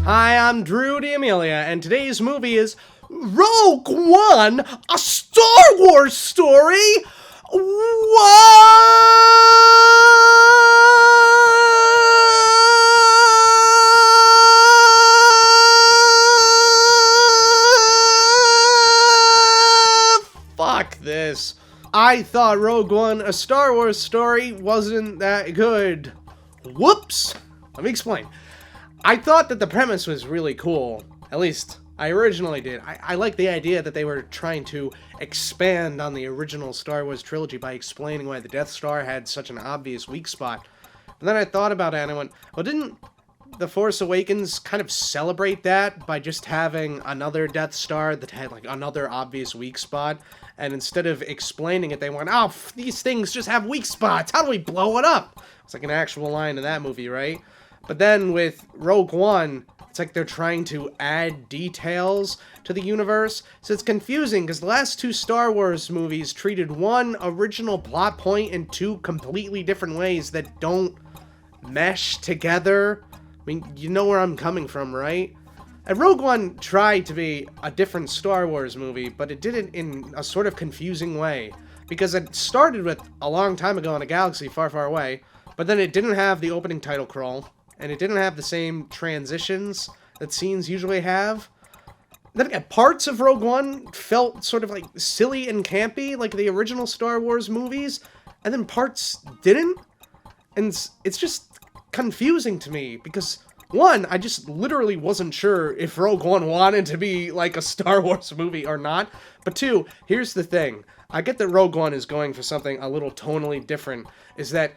Hi, I'm Drew D'Amelia, and today's movie is Rogue One, a Star Wars story? What? Fuck this. I thought Rogue One, a Star Wars story, wasn't that good. Whoops. Let me explain. I thought that the premise was really cool. At least, I originally did. I like the idea that they were trying to expand on the original Star Wars trilogy by explaining why the Death Star had such an obvious weak spot. And then I thought about it and I went, well, didn't The Force Awakens kind of celebrate that by just having another Death Star that had, like, another obvious weak spot? And instead of explaining it, they went, oh, these things just have weak spots. How do we blow it up? It's like an actual line in that movie, right? But then with Rogue One, it's like they're trying to add details to the universe. So it's confusing because the last two Star Wars movies treated one original plot point in two completely different ways that don't mesh together. I mean, you know where I'm coming from, right? And Rogue One tried to be a different Star Wars movie, but it did it in a sort of confusing way. Because it started with a long time ago in a galaxy far, far away, but then it didn't have the opening title crawl. And it didn't have the same transitions that scenes usually have. Then again, parts of Rogue One felt sort of like silly and campy, like the original Star Wars movies, and then parts didn't. And it's just confusing to me, because one, I just literally wasn't sure if Rogue One wanted to be like a Star Wars movie or not. But two, here's the thing. I get that Rogue One is going for something a little tonally different, is that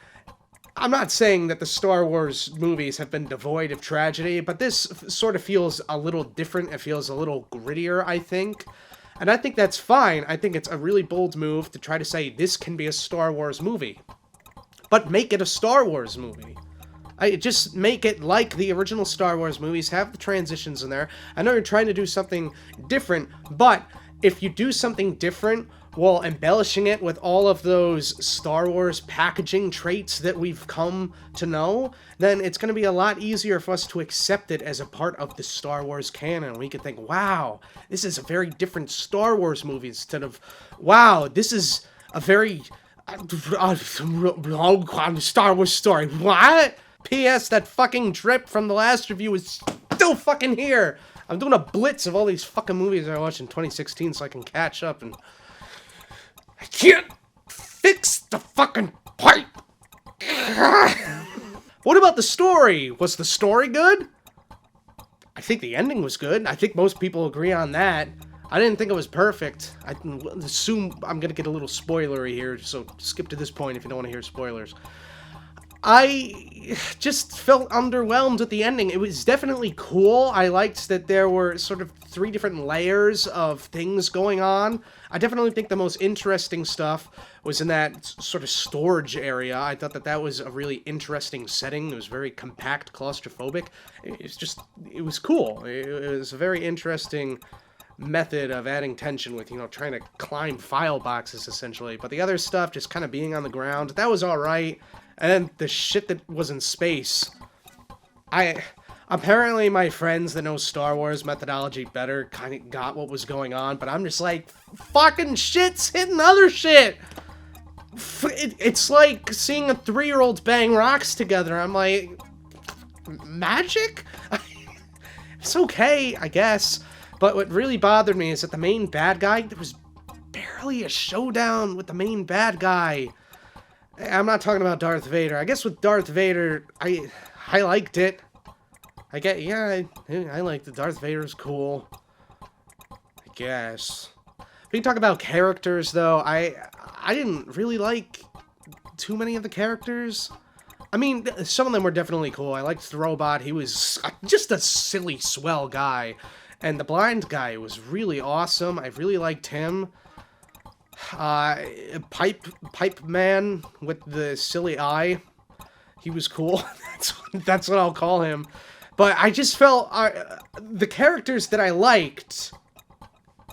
I'm not saying that the Star Wars movies have been devoid of tragedy, but this sort of feels a little different. It feels a little grittier, I think. And I think that's fine. I think it's a really bold move to try to say this can be a Star Wars movie. But make it a Star Wars movie. Just make it like the original Star Wars movies. Have the transitions in there. I know you're trying to do something different, but if you do something different while embellishing it with all of those Star Wars packaging traits that we've come to know, then it's going to be a lot easier for us to accept it as a part of the Star Wars canon. We can think, wow, this is a very different Star Wars movie, instead of, wow, this is a very Star Wars story. What? P.S. That fucking drip from the last review is still fucking here. I'm doing a blitz of all these fucking movies I watched in 2016 so I can catch up, and I can't fix the fucking pipe. What about the story? Was the story good? I think the ending was good. I think most people agree on that. I didn't think it was perfect. I assume I'm gonna get a little spoilery here, so skip to this point if you don't want to hear spoilers. I just felt underwhelmed with the ending. It was definitely cool. I liked that there were sort of 3 different layers of things going on. I definitely think the most interesting stuff was in that sort of storage area. I thought that that was a really interesting setting. It was very compact, claustrophobic. It was cool. It was a very interesting method of adding tension with, trying to climb file boxes, essentially. But the other stuff, just kind of being on the ground, that was alright. And then the shit that was in space. Apparently my friends that know Star Wars methodology better kind of got what was going on, but I'm just like, fucking shit's hitting other shit! It's like seeing a 3-year-old bang rocks together. I'm like, magic? It's okay, I guess. But what really bothered me is that the main bad guy, there was barely a showdown with the main bad guy. I'm not talking about Darth Vader. I guess with Darth Vader, I liked it. I liked it. Darth Vader's cool. I guess. We can talk about characters, though. I didn't really like too many of the characters. I mean, some of them were definitely cool. I liked the robot. He was just a silly, swell guy. And the blind guy was really awesome. I really liked him. Pipe man with the silly eye. He was cool. That's what I'll call him. But I just felt the characters that I liked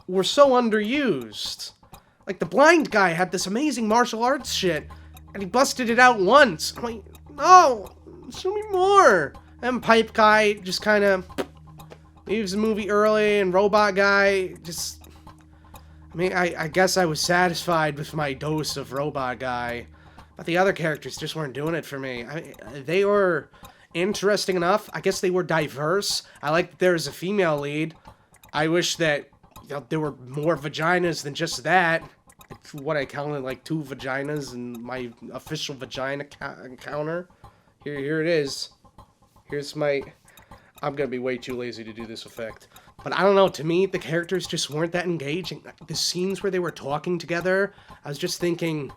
were so underused. Like, the blind guy had this amazing martial arts shit, and he busted it out once. I'm like, no, show me more. And Pipe Guy just kind of, leaves the movie early, and Robot Guy just... I mean, I guess I was satisfied with my dose of Robot Guy, but the other characters just weren't doing it for me. They were interesting enough. I guess they were diverse. I like that there was a female lead. I wish that there were more vaginas than just that. It's what I counted, like 2 vaginas in my official vagina counter. Here it is. Here's my... I'm gonna be way too lazy to do this effect. But I don't know, to me, the characters just weren't that engaging. The scenes where they were talking together, I was just thinking,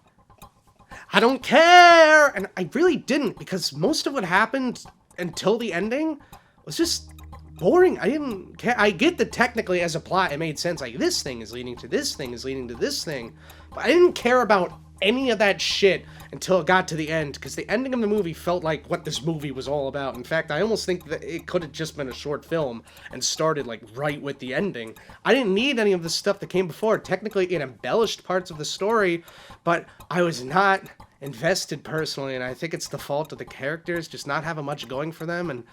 I don't care! And I really didn't, because most of what happened until the ending was just boring. I didn't care. I get that technically as a plot it made sense, like this thing is leading to this thing is leading to this thing, but I didn't care about any of that shit until it got to the end, because the ending of the movie felt like what this movie was all about. In fact, I almost think that it could have just been a short film and started like right with the ending. I didn't need any of the stuff that came before. Technically it embellished parts of the story, but I was not invested personally, and I think it's the fault of the characters just not having much going for them. And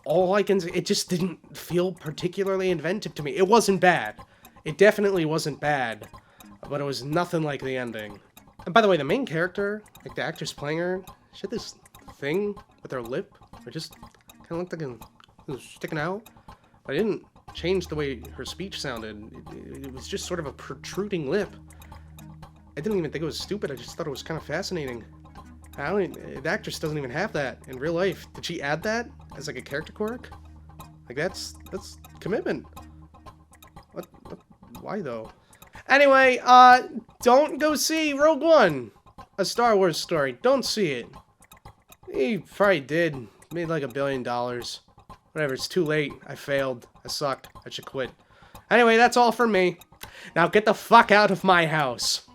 all I can say, it just didn't feel particularly inventive to me. It wasn't bad. It definitely wasn't bad, but it was nothing like the ending. And by the way, the main character, like the actress playing her, she had this thing with her lip. It just kind of looked like it was sticking out. But it didn't change the way her speech sounded. It was just sort of a protruding lip. I didn't even think it was stupid. I just thought it was kind of fascinating. The actress doesn't even have that in real life. Did she add that as like a character quirk? Like that's commitment. What? Why though? Anyway, don't go see Rogue One, a Star Wars story. Don't see it. He probably did. Made like $1 billion. Whatever, it's too late. I failed. I suck. I should quit. Anyway, that's all for me. Now get the fuck out of my house.